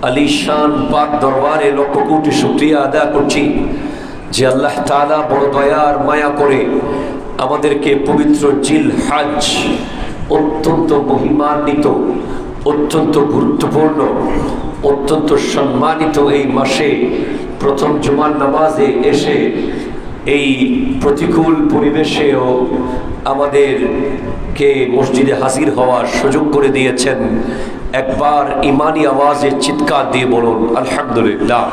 আলিশান পাক দরবারে লক্ষ কোটি শুকরিয়া আদায় করছি যে আল্লাহ তাআলা বড় দয়ার মায়া করে আমাদেরকে পবিত্র জিল হজ, অত্যন্ত মহিমান্বিত, অত্যন্ত গুরুত্বপূর্ণ, অত্যন্ত সম্মানিত এই মাসে প্রথম জুমার নামাজে এসে এই প্রতিকূল পরিবেশেও আমাদেরকে মসজিদে হাজির হওয়ার সুযোগ করে দিয়েছেন। একবার ইমানি আওয়াজে চিৎকার দিয়ে বলুন আলহামদুলিল্লাহ।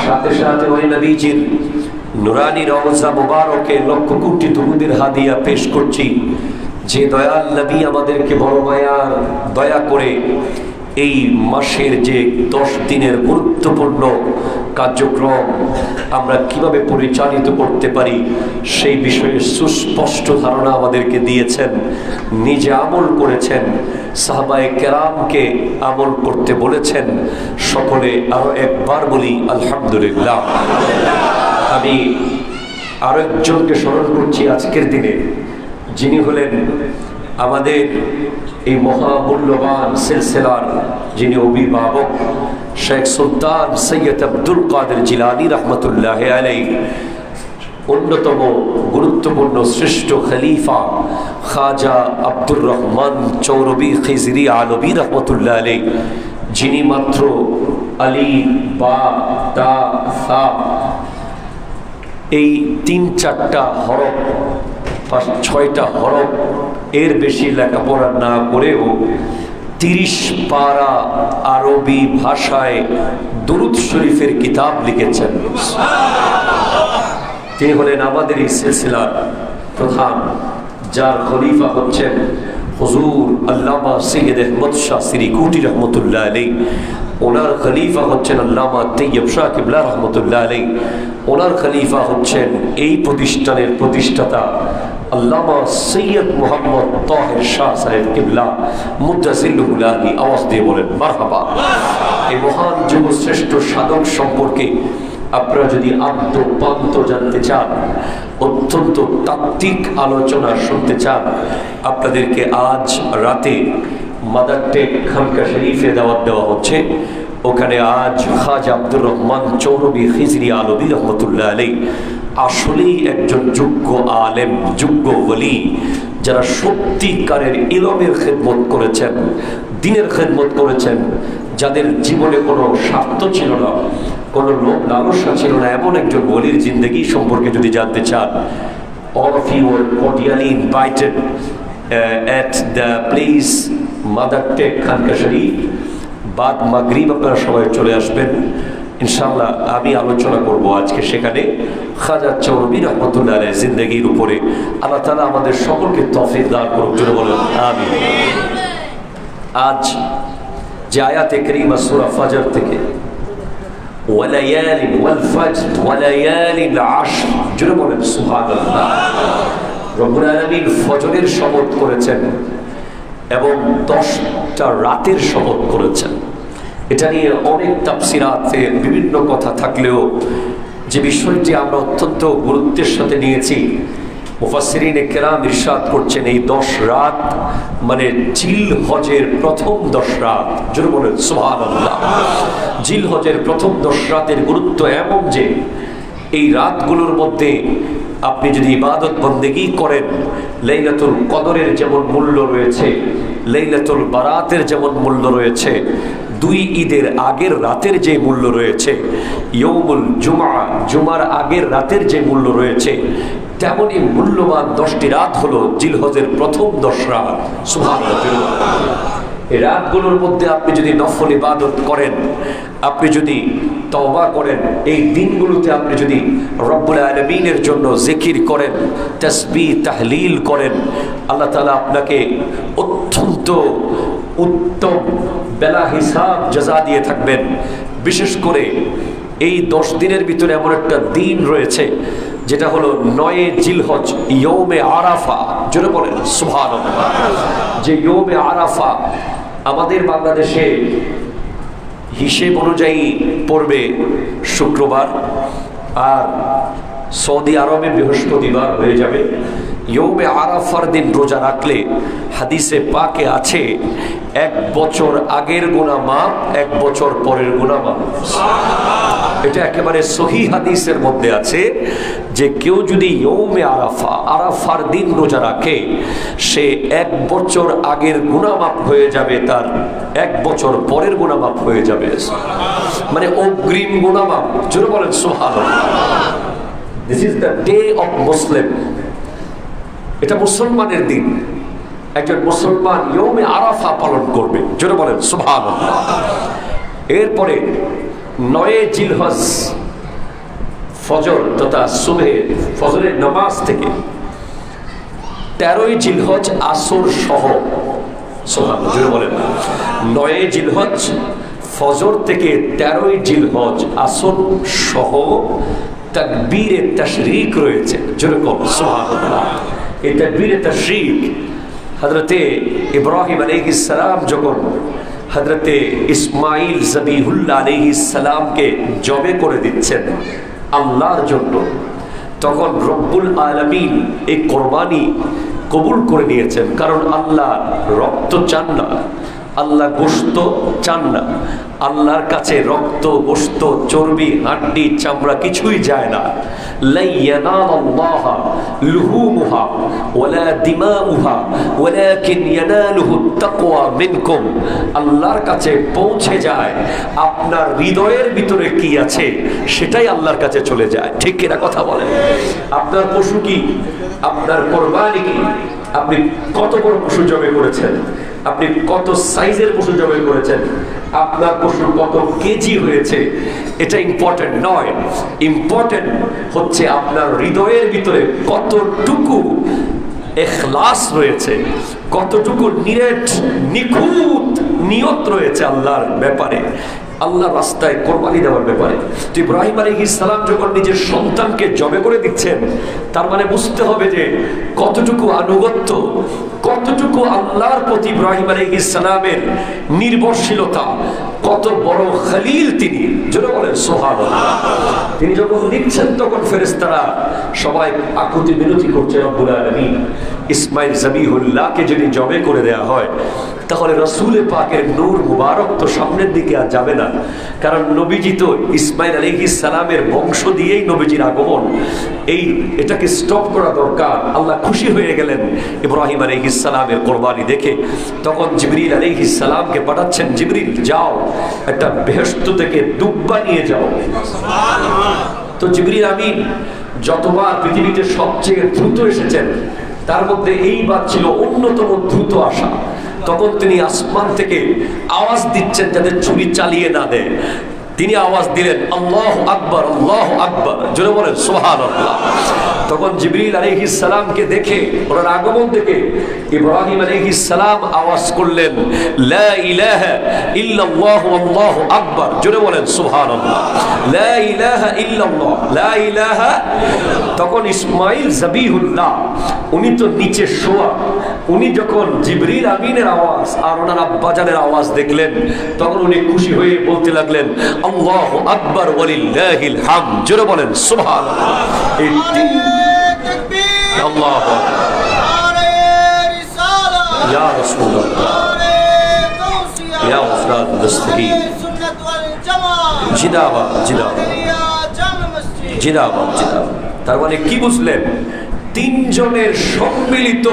সাথে সাথে ওই নবীজির নুরানি রওজা মুবারকে লক্ষ কোটি দুরূদের হাদিয়া পেশ করছি যে দয়াল নবী আমাদেরকে বড় মায়ার দয়া করে এই মাসের যে 10 দিনের গুরুত্বপূর্ণ কার্যক্রম আমরা কিভাবে পরিচালিত করতে পারি সেই বিষয়ে সুস্পষ্ট ধারণা আমাদেরকে দিয়েছেন। নিজে আমল করেছেন, সাহাবায়ে কেরামকে আমল করতে বলেছেন। সকলে আরো একবার বলি আলহামদুলিল্লাহ। আমি আরো একজনকে স্মরণ করছি আজকের দিনে, যিনি হলেন আমাদের এই মহামূল্যবান সিলসিলার যিনি অভিভাবক শেখ সুলতান সৈয়দ আব্দুল কাদের জিলানী রহমতুল্লাহ আলাইহি, অন্যতম গুরুত্বপূর্ণ শ্রেষ্ঠ খলিফা খাজা আব্দুর রহমান চৌরবি খিজরি আলবী রহমতুল্লাহ আলাইহি, যিনি মাত্র আলী বা তা সা এই 3-4টা হরফ, 5-6টা হরফ এর বেশি লেখাপড়া না করেও 30 পারা আরবি ভাষায় দুরূদ শরীফের কিতাব লিখেছেন। তিনি হলেন আমাদের এই সিলসিলার প্রধান, যার খলিফা হচ্ছেন হুজুর আল্লামা সৈয়দ আহমদ শাহ সিরিকুটি রহমতুল্লাহ আলাইহি। ওনার খলিফা হচ্ছেন আল্লামা তৈয়ব শাহ কিবলা রহমতুল্লাহ আলাইহি। ওনার খলিফা হচ্ছেন এই প্রতিষ্ঠানের প্রতিষ্ঠাতা আল্লামা সৈয়দ মোহাম্মদ তাহের শাহ সাহেব কিবলা মুদ্দাসিল্লুহুল আলী। আওয়াজ দিয়ে বলেন মারহাবা। এই মহান যুবশ্রেষ্ঠ সাধক সম্পর্কে আপনারা যদি আদ্যপান্ত জানতে চান, অত্যন্ত তাত্ত্বিক আলোচনা শুনতে চান, আপনাদেরকে আজ রাতে মাদার টেক খানকা শরীফে দাওয়াত দেওয়া হচ্ছে। ওখানে আজ খাজা আব্দুর রহমান চৌরবি খিজরি আলবী রহমতুল্লাহ আলাইহি আসলেই একজন যোগ্য আলেম, যোগ্য ওলি, যারা সত্যিকারের ইলমের খেদমত করেছেন, দ্বীনের খেদমত করেছেন, যাদের জীবনে কোনো স্বার্থ ছিল না, কোনো লোভ লালসা ছিল না, এমন একজন ওলির জিন্দেগি সম্পর্কে যদি জানতে চান, all of you are cordially invited at the place mother take খানকা শরীফ। বাদ মাগরিব আপনারা সবাই চলে আসবেন ইনশাআল্লাহ। আমি আলোচনা করব আজকে সেখানে খাজা চৌরবি রহমতুল্লাহ আলাইহি জিন্দেগির উপরে। আল্লাহ তাআলা আমাদের সকলকে তৌফিক দান করুক, জোরে বলেন আমিন। আজ যে আয়াতে কারিমা সূরা ফাজর থেকে ওয়ালায়ালিন ওয়াল ফাজর ওয়ালায়ালিন আশর, জোরে বলেন সুবহানাল্লাহ। রব্বুল আলামিন ফজরের শপথ করেছেন এবং 10টা রাতের শপথ করেছেন। এটা নিয়ে অনেক তাফসিরাতে বিভিন্ন কথা থাকলেও যে বিষয়টি আমরা অত্যন্ত গুরুত্বের সাথে নিয়েছি, মুফাসসিরিনে কেরাম ইরশাদ করছেন এই 10 রাত মানে জিল হজের প্রথম 10 রাত, জোরে বলেন সুবহানাল্লাহ। জিল হজের প্রথম 10 রাতের গুরুত্ব এমন যে এই রাতগুলোর মধ্যে আপনি যদি ইবাদত বন্দেগী করেন, লাইলাতুল কদরের যেমন মূল্য রয়েছে, লাইলাতুল বারাতের যেমন মূল্য রয়েছে, 2 ঈদের আগের রাতের যে মূল্য রয়েছে, ইয়ৌমুল জুমা, জুমার আগের রাতের যে মূল্য রয়েছে, তেমনই মূল্যবান 10টি রাত হলো জিলহজের প্রথম 10 রাত। সুবহানাল্লাহ। এই রাতগুলোর মধ্যে আপনি যদি নফল ইবাদত করেন, আপনি যদি তওবা করেন, এই দিনগুলোতে আপনি যদি রব্বুল আলামিনের জন্য জিকির করেন, তাসবিহ তাহলিল করেন, আল্লাহ তাআলা আপনাকে অত্যন্ত উত্তম বেলা হিসাব জাযা দিয়ে থাকবেন। বিশেষ করে এই 10 দিনের ভিতরে এমন একটা দিন রয়েছে যেটা হলো 9 জিলহজ, ইয়ৌমে আরাফা, জোরে বলেন সুবহানাল্লাহ। যে ইয়ৌমে আরাফা আমাদের বাংলাদেশে হিসেব অনুযায়ী পড়বে শুক্রবার, আর সৌদি আরবে বৃহস্পতিবার হয়ে যাবে। ইয়ৌমে আরাফার দিন রোজা রাখলে হাদিসে পাকে আছে 1 বছর আগের গুনাহ মাফ, 1 বছর পরের গুনাহ মাফ। এটা একেবারে সহিহ হাদিসের মধ্যে আছে যে কেউ যদি ইয়ৌমে আরাফা, আরাফার দিন রোজা রাখে, সে 1 বছর আগের গুনাহ মাফ হয়ে যাবে, তার 1 বছর পরের গুনাহ মাফ হয়ে যাবে, মানে অগ্রিম গুনাহ মাফ। জোরে বলেন সুবহানাল্লাহ। This is the day of Muslim. এটা মুসলমানের দিন। একজন মুসলমান ইয়ৌমে আরাফা পালন করবে। জোরে বলেন সুবহানাল্লাহ। এরপরে 9 জিলহজ ফজর তথা সুবহে ফজরের নামাজ থেকে 13 জিলহজ আসর সহ, সুবহানাল্লাহ জোরে বলেন, 9 জিলহজ ফজর থেকে 13 জিলহজ আসর সহ তাকবীরে তাশরিক রয়েছে। জোরে বলেন সুবহানাল্লাহ। এই তাকবীরে তাশরিক হযরতে ইব্রাহিম আলাইহিস সালাম যখন হযরতে ইসমাইল জবিহুল্লাহ আলাইহিস সালামকে জবে করে দিচ্ছেন আল্লাহর জন্য, তখন রব্বুল আলামিন এই কোরবানি কবুল করে নিয়েছেন। কারণ আল্লাহ রক্ত চান না, আল্লাহ গোশত চান না। আল্লাহর কাছে রক্ত, গোশত, চর্বি, হাড্ডি, চামড়া কিছুই যায় না। লা ইয়ানালাল্লাহা লুহুমুহা ওয়ালা দিমাউহা ওয়ালাকিন ইয়ানালুহুত তাকওয়া মিনকুম। আল্লাহর কাছে পৌঁছে যায় আপনার হৃদয়ের ভিতরে কি আছে সেটাই আল্লাহর কাছে চলে যায়। ঠিক কিনা কথা বলেন? আপনার পশু কি, আপনার কোরবানি কি, আপনি কত বড় পশু জবে করেছেন, আপনি কত সাইজের পশু জবাই করেছেন, আপনার পশু কত কেজি হয়েছে, এটা ইম্পর্টেন্ট নয়। ইম্পর্টেন্ট হচ্ছে আপনার হৃদয়ের ভিতরে কতটুকু ইখলাস রয়েছে, কতটুকু নিখুঁত নিয়ত রয়েছে আল্লাহর ব্যাপারে, আল্লাহর রাস্তায় কোরবানি দেওয়ার ব্যাপারে। তো ইব্রাহিম আলাইহিস সালাম যখন নিজের সন্তানকে জবে করে দিচ্ছেন, তার মানে বুঝতে হবে যে কতটুকু আনুগত্য, কতটুকু আল্লাহর প্রতি ইব্রাহিম আলাইহিস সালামের নির্ভরশীলতা, কত বড় খলিল তিনি। জোরে বলেন সুবহানাল্লাহ। তিনি যখন দিচ্ছেন তখন ফেরেশতারা সবাই আকুতি মিনতি করছে রব্বুল আলামিন ইসমাইল জবিহুল্লাহকে যদি জবে করে দেয়া হয় তাহলে রাসূল পাকের নূর মুবারক তো সামনের দিকে আর যাবে না। কারণ নবীজি তো ইসমাইল আলাইহিস সালামের বংশ দিয়েই নবীজির আগমন, এটাকে স্টপ করা দরকার। আল্লাহ খুশি হয়ে গেলেন ইব্রাহিম আলাইহিস সালামের কোরবানি দেখে। তখন জিবরিল আলাইহিস সালামকে পাঠাচ্ছেন, জিবরিল যাও একটা বেহেশত থেকে দুব্বা নিয়ে যাও। তো জিবরিল আমিন যতবার পৃথিবীতে সবচেয়ে দ্রুত এসেছেন তার মধ্যে এইবার ছিল অন্যতম দ্রুত আসা। তখন তিনি আসমান থেকে আওয়াজ দিচ্ছেন যাতে ছুরি চালিয়ে না দেয়। তিনি আওয়াজ দিলেন আল্লাহু আকবার, আল্লাহু আকবার, জোরে বলেন সুবহানাল্লাহ। তখন জিবরিল আলাইহিস সালামকে দেখে, ওনার আগমন দেখে ইব্রাহিম আলাইহিস সালাম আওয়াজ করলেন লা ইলাহা ইল্লাল্লাহু আল্লাহু আকবার, জোরে বলেন সুবহানাল্লাহ। লা ইলাহা ইল্লাল্লাহ, লা ইলাহা। তখন ইসমাইল জবিহুল্লাহ উনি তো নিচে শোয়া, উনি যখন জিবরিল আমিনের আওয়াজ আর ওনার আব্বাজানের আওয়াজ দেখলেন তখন উনি খুশি হয়ে বলতে লাগলেন আল্লাহু আকবার ওয়ালিল্লাহিল হামদ, জোরে বলেন সুবহানাল্লাহ। এই তিন আল্লাহু আকবার, নারে রিসালাত, ইয়া রাসূলুল্লাহ, ইয়া উফরাদ দস্তগীর, সুন্নাত ওয়াল জামাত, জিন্দাবাদ জিন্দাবাদ জিন্দাবাদ জিন্দাবাদ। তার মানে কি বুঝলেন? তিনজনের সম্মিলিত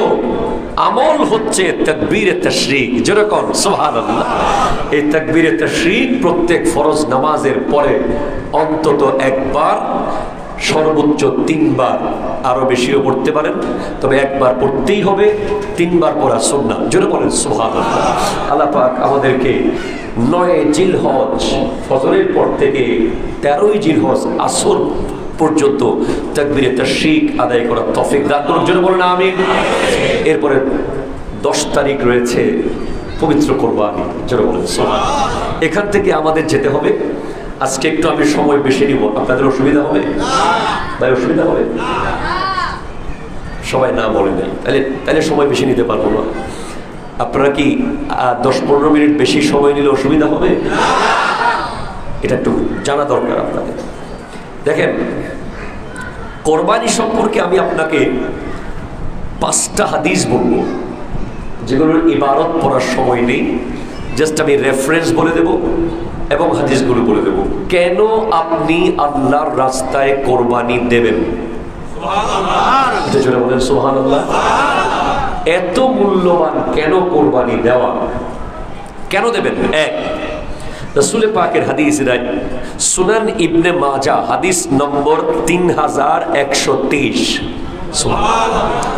আমল হচ্ছে তাকবীরে তাশরিক, যেরকম সুবহানাল্লাহ। এই তাকবীরে তাশরিক প্রত্যেক ফরজ নামাজের পরে অন্তত একবার, সর্বোচ্চ 3 বার, আরো বেশিও পড়তে পারেন, তবে একবার পড়তেই হবে। 3 বার পড়া সুন্নাহ, জোরে বলেন সুবহানাল্লাহ। আল্লাহ পাক আমাদেরকে 9 জিলহজ ফজরের পর থেকে 13 জিলহজ আসর পর্যন্ত তাকবীরে তাশরিক আদায় করার তৌফিক দান করুন, জোরে বলেন আমিন। এরপরে 10 তারিখ রয়েছে পবিত্র কোরবানি, জোরে বলেন সুবহানাল্লাহ। এখান থেকে আমাদের যেতে হবে। আজকে একটু আমি সময় বেশি নিব, আপনাদের অসুবিধা হবে? ভাই অসুবিধা হবে? সবাই না বলে নাই, তাহলে সময় বেশি নিতে পারবো না। আপনারা কি 10-15 মিনিট বেশি সময় নিলে অসুবিধা হবে? এটা একটু জানা দরকার আপনাদের। দেখেন, কোরবানি সম্পর্কে আমি আপনাকে 5টা হাদিস বলবো, যেগুলোর ইবারত পড়ার সময় নেই, জাস্ট আমি রেফারেন্স বলে দেব এবং হাদিসগুলো বলে দেব। কেন আপনি আল্লাহর রাস্তায় কোরবানি দেবেন? সুবহানাল্লাহ, বলেন সুবহানাল্লাহ। এত মূল্যবান কেন কোরবানি দেওয়া, কেন দেবেন? এক, রাসূল পাকের হাদিস, সুনান ইবনে মাজাহ হাদিস নম্বর 3123।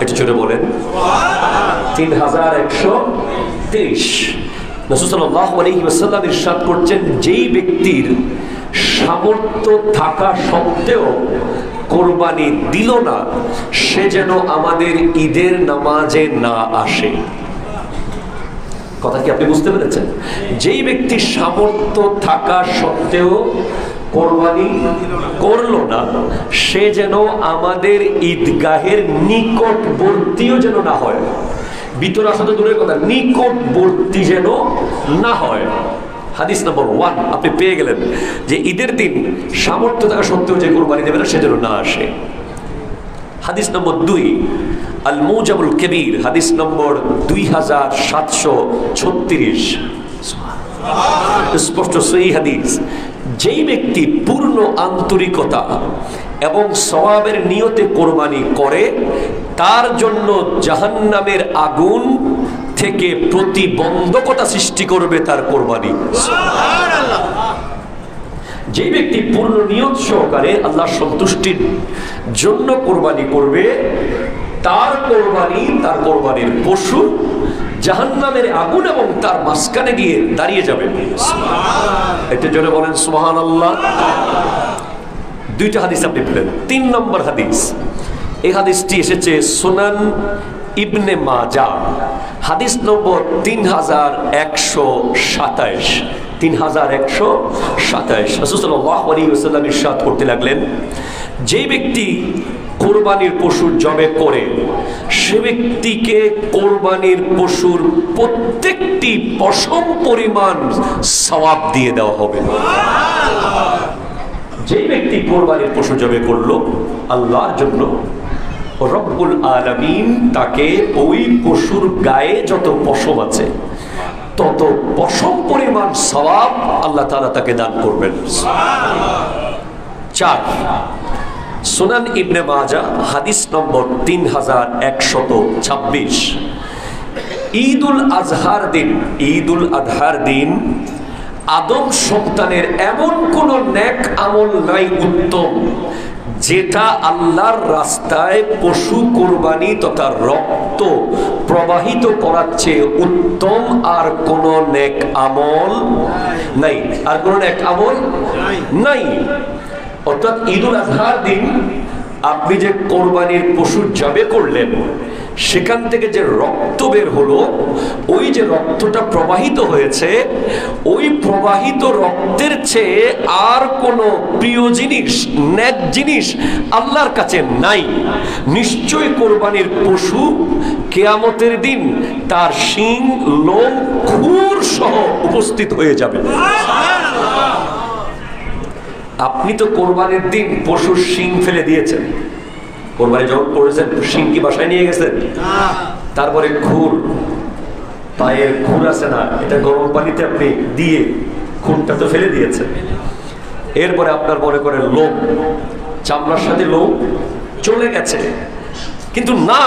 এটা জোরে বলেন 3123। রাসূল সাল্লাল্লাহু আলাইহি ওয়াসাল্লাম ইরশাদ করছেন, যেই ব্যক্তির সামর্থ্য থাকা সত্ত্বেও কোরবানি দিল না, সে যেন আমাদের ঈদের নামাজে না আসে। কথা কি আপনি বুঝতে পেরেছেন? যেই ব্যক্তি সামর্থ্য থাকা সত্ত্বেও কোরবানি করলো না, সে যেন আমাদের ঈদগাহের নিকটবর্তীও যেন না হয়। ভিতরে আসা তো দূরের কথা, নিকটবর্তী যেন না হয়। হাদিস নম্বর 1 আপনি পেয়ে গেলেন, যে ঈদের দিন সামর্থ্য থাকা সত্ত্বেও যে কোরবানি দেবে না, সে যেন না আসে। হাদিস নম্বর 2 আল মুজামুল কবির হাদিস নম্বর 2736। স্পষ্ট সহিহ হাদিস, যেই ব্যক্তি পূর্ণ আন্তরিকতা এবং সওয়াবের নিয়তে কোরবানি করে, তার জন্য জাহান্নামের আগুন থেকে প্রতিবন্ধকতা সৃষ্টি করবে তার কোরবানি। যে ব্যক্তি পূর্ণ নিয়ত সহকারে আল্লাহ সন্তুষ্টির জন্য কোরবানি করবে, তার কোরবানি, তার কোরবানির পশু জাহান্নামের আগুন এবং তার মাঝখানে গিয়ে দাঁড়িয়ে যাবে। এটা জোরে বলেন সুবহানাল্লাহ। 2টা হাদিস আপনি পেলেন। 3 নম্বর হাদিস, এই হাদিসটি এসেছে সুনান ইবনে মাজাহ হাদিস নম্বর 3127। 3127 রাসূল সাল্লাল্লাহু আলাইহি ওয়াসাল্লাম ইরশাদ করতে লাগলেন, যে ব্যক্তি কোরবানির পশুর জবে করে, সে ব্যক্তিকে কোরবানির পশুর প্রত্যেকটি পশম পরিমাণ সওয়াব দিয়ে দেওয়া হবে। যে ব্যক্তি কোরবানির পশু জবে করলো আল্লাহর জন্য, রব্বুল আলামিন তাকে ওই পশুর গায়ে যত পশম আছে তত পশম পরিমাণ সওয়াব আল্লাহ তাআলা তাকে দান করবেন। 4 সুনান ইবনে মাজাহ হাদিস নম্বর 3126। ঈদুল আজহার দিন, ঈদুল আজহার দিন আদম সন্তানের এমন কোন নেক আমল নাই উত্তম, যেটা আল্লাহর রাস্তায় পশু কোরবানি তথা রক্ত প্রবাহিত করার চেয়ে উত্তম আর কোন নেক আমল নাই। আর কোন নেক আমল নাই। অর্থাৎ ঈদুল আজহার দিন আপনি যে কোরবানির পশু জবে করলেন, সেখান থেকে যে রক্ত বের হলো, ওই যে রক্তটা প্রবাহিত হয়েছে, ওই প্রবাহিত রক্তের চেয়ে আর কোনো প্রিয় জিনিস, নেক জিনিস আল্লাহর কাছে নাই। নিশ্চয় কোরবানির পশু কিয়ামতের দিন তার শিং, লোম, খুর সহ উপস্থিত হয়ে যাবে। আপনি তো কোরবানির দিন পশুর শিং ফেলে দিয়েছেন, কোরবানি যখন করেছেন শিং কি বাসায় নিয়ে গেছেন? তারপরে খুর, পায়ের খুর আছে না, এটা গরম পানিতে আপনি দিয়ে খুরটা তো ফেলে দিয়েছেন। এরপরে আপনার মনে করেন লোম, চামড়ার সাথে লোম চলে গেছে, কিন্তু না,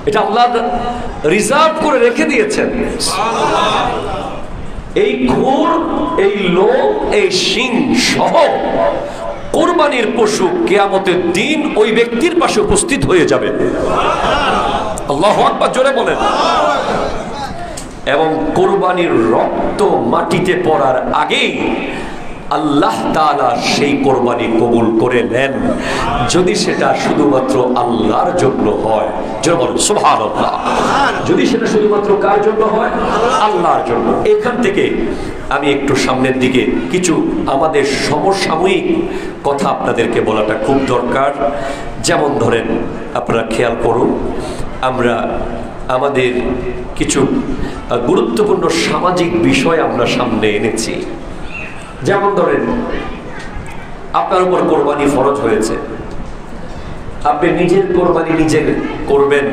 এটা আল্লাহ রিজার্ভ করে রেখে দিয়েছেন। এই খুর, এই লোম, এই শিং সহ কোরবানির পশু কিয়ামতের দিন ওই ব্যক্তির পাশে উপস্থিত হয়ে যাবে। আল্লাহু আকবার, জোরে বলেন। এবং কোরবানির রক্ত মাটিতে পড়ার আগেই আল্লাহ তাআলা সেই কোরবানি কবুল করে নেন, যদি সেটা শুধুমাত্র আল্লাহর জন্য হয়। জোরে বলেন সুবহানাল্লাহ। যদি সেটা শুধুমাত্র কার জন্য হয়? আল্লাহর জন্য। এখান থেকে আমি একটু সামনের দিকে কিছু আমাদের সমসাময়িক কথা আপনাদেরকে বলাটা খুব দরকার। যেমন ধরেন, আপনারা খেয়াল করুন, আমরা আমাদের কিছু গুরুত্বপূর্ণ সামাজিক বিষয় আমরা সামনে এনেছি। যেমন ধরেন, আপনার উপর কোরবানি ফরজ হয়েছে, আপনি নিজের কোরবানি নিজে করবেন,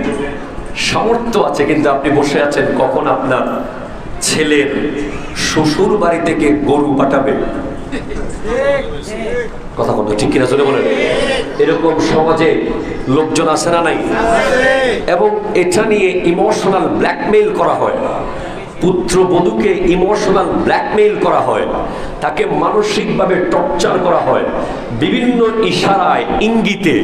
সামর্থ্য আছে, কিন্তু আপনি বসে আছেন কখন আপনার ছেলের শ্বশুর বাড়ি থেকে গরু পাঠাবে। কথা বলতো ঠিক কিনা চলে বলেন। এরকম সমাজে লোকজন আছে না নাই? এবং এটা নিয়ে ইমোশনাল ব্ল্যাকমেইল করা হয়, পুত্রবধূকে ইমোশনাল ব্ল্যাকমেইল করা হয়, তাকে মানসিকভাবে টর্চার করা হয়, বিভিন্ন ইশারায় ইঙ্গিতে।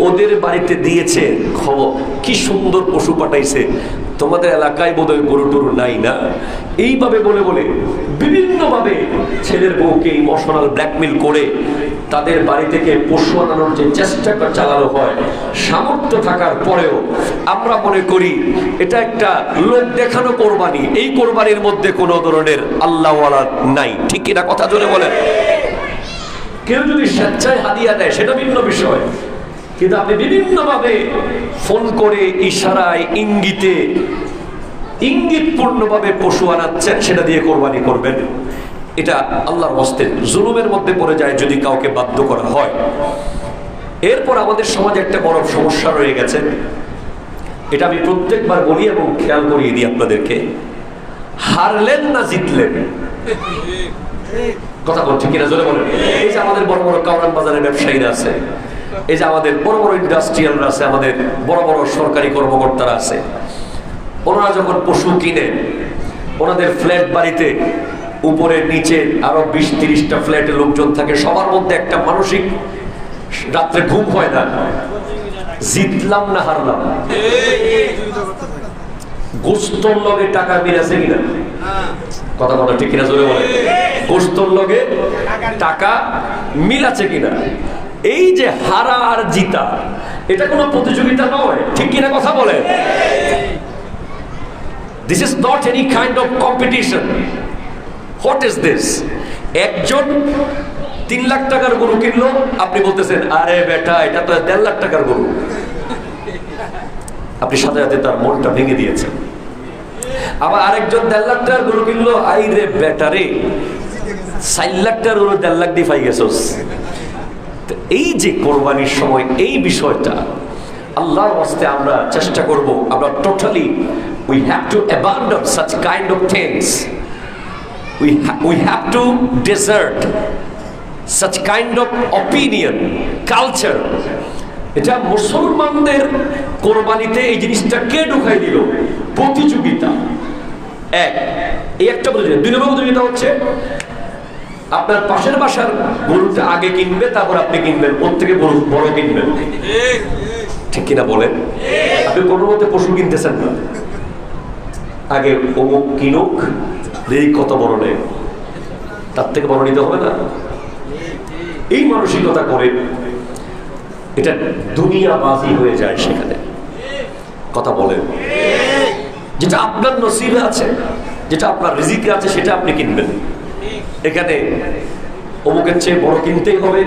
ওদের বাড়িতে দিয়েছে খবর, কি সুন্দর পশু পাঠাইছে, তোমাদের এলাকায় বোধহয় গরু টরু নাই না, এইভাবে বলে বলে বিভিন্নভাবে ছেলের বউকে ইমোশনাল ব্ল্যাকমেইল করে তাদের বাড়ি থেকে পশু আনানোর যে চেষ্টা চালানো হয়, সামর্থ্য থাকার পরেও আমরা মনে করি এটা একটা লোক দেখানো কোরবানি। এই কোরবানির মধ্যে কোনো ধরনের আল্লাহওয়ালা নাই, ঠিক কিনা কথা জোরে বলেন। কেউ যদি স্বেচ্ছায় হাদিয়া দেয় সেটা ভিন্ন বিষয়, কিন্তু আপনি বিভিন্নভাবে ফোন করে ইশারায় ইঙ্গিতে ইঙ্গিতপূর্ণভাবে পশু আনাচ্ছেন, সেটা দিয়ে কোরবানি করবেন, এটা আল্লাহর হস্তে জুলুমের মধ্যে পড়ে যায় যদি কাউকে বাধ্য করা হয়। এরপর আমাদের সমাজে একটা বড় সমস্যা রয়ে গেছে, এটা আমি প্রত্যেকবার বলি এবং খেয়াল করিয়ে দিই আপনাদেরকে, হারলেন না জিতলেন। কথা বলছি কিনা জোরে বলেন। এই যে আমাদের বড় বড় কাউরান বাজারের ব্যবসায়ীরা আছে, এই যে আমাদের বড় বড় ইন্ডাস্ট্রিয়ালরা আছে, আমাদের বড় বড় সরকারি কর্মকর্তারা আছে, ওনারা যখন পশু কিনে ওনাদের ফ্ল্যাট বাড়িতে উপরে নিচে আরো 20-30টা ফ্ল্যাটে লোকজন থাকে, সবার মধ্যে একটা মানসিক, রাত্রে ঘুম হয় না, জিতলাম না হারলাম। গোস্তর লগে টাকা মিলাছে কিনা, কথা কথা ঠিক কিনা জোরে বলে, গোস্তর লগে টাকা মিলাছে কিনা। এই যে হারা আর জিতা, এটা কোনো প্রতিযোগিতা নয়, ঠিক কিনা কথা বলে। This is not any kind of competition. What is this? একজন 3 লাখ টাকার গরু কিনলো, আপনি বলতেছেন আরে বেটা এটা তো 1.5 লাখ টাকার গরু, আপনি সাথে সাথে তার মনটা ভেঙে দিয়েছেন। আবার আরেকজন 1.5 লাখ টাকার গরু কিনলো, আই রে বেটা রে 4 লাখ টাকার গরু 1.5 লাখ দিয়ে পাই গেছস। এই যে কোরবানির সময় এই বিষয়টা আল্লাহর হস্তে আমরা চেষ্টা করব, আমরা totally we have to abandon such kind of things, we have to desert such kind of opinion, culture. এটা মুসলমানদের কোরবানিতে এই জিনিসটা কে ঢুকাই দিল? প্রতিযোগিতা। এই একটা প্রতিযোগিতা। 2 নম্বর প্রতিযোগিতা হচ্ছে আপনার পাশের বাসার গরুটা আগে কিনবে, তারপর আপনি কিনবেন, ওর থেকে বড় কিনবেন, ঠিক কিনা বলেন। আপনি কোনো মতে পশু কিনতেছেন না, আগে অমুক কিনুক, এই কত বড় নেই, তার থেকে বড় নিতে হবে না। এই মানসিকতা করে এটা দুনিয়াবাজি হয়ে যায় সেখানে, কথা বলেন। যেটা আপনার নসিবে আছে, যেটা আপনার রিজিকে আছে, সেটা আপনি কিনবেন। এখানে অমুকের চেয়ে বড় কিনতেই হবে,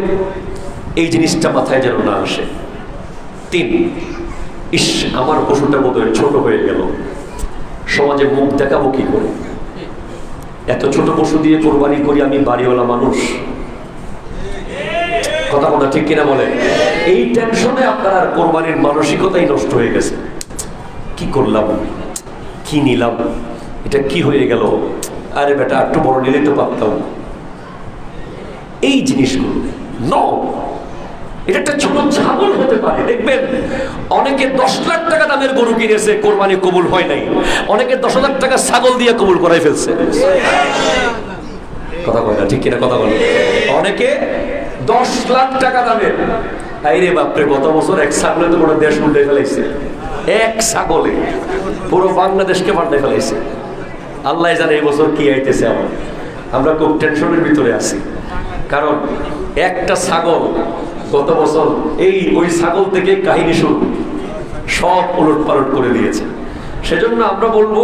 এই জিনিসটা মাথায় যেন না আসে। 3, ইস আমার পশুটা বোধহয় ছোট হয়ে গেল, সমাজে মুখ দেখাবো কি করে, এত ছোট পশু দিয়ে কোরবানি করি, আমি বাড়িওয়ালা মানুষ, কথা বলা ঠিক কিনা বলে। এই টেনশনে আপনার আর কোরবানির মানসিকতাই নষ্ট হয়ে গেছে। কি করলাম, কি নিলাম, এটা কি হয়ে গেল, আরে বেটা একটু বড় নিলে তো পারতাম। এই জিনিসগুলো এটা একটা ছোট ছাগল হতে পারে। দেখবেন অনেকে 10 লাখ টাকা দামের গরু কিনেছে, কোরবানি কবুল হয় নাই, অনেকে 10,000 টাকা ছাগল দিয়ে কবুল করাই ফেলছে, কথা বলে না ঠিক কিনা কথা বলে। অনেকে 10 লাখ টাকা দামের, আইরে বাপরে গত বছর এক ছাগলে তো পুরো দেশ উল্টে ফেলাইছে, এক ছাগলে পুরো বাংলাদেশকে পাল্টে ফেলাইছে। আল্লাহ জানে এই বছর কি আইতেছে। আমরা খুব টেনশনের ভিতরে আছি, কারণ একটা ছাগল গত বছর ওই ছাগল থেকে কাহিনী শুরু, সব উলট পালট করে দিয়েছে। সেজন্য আমরা বলবো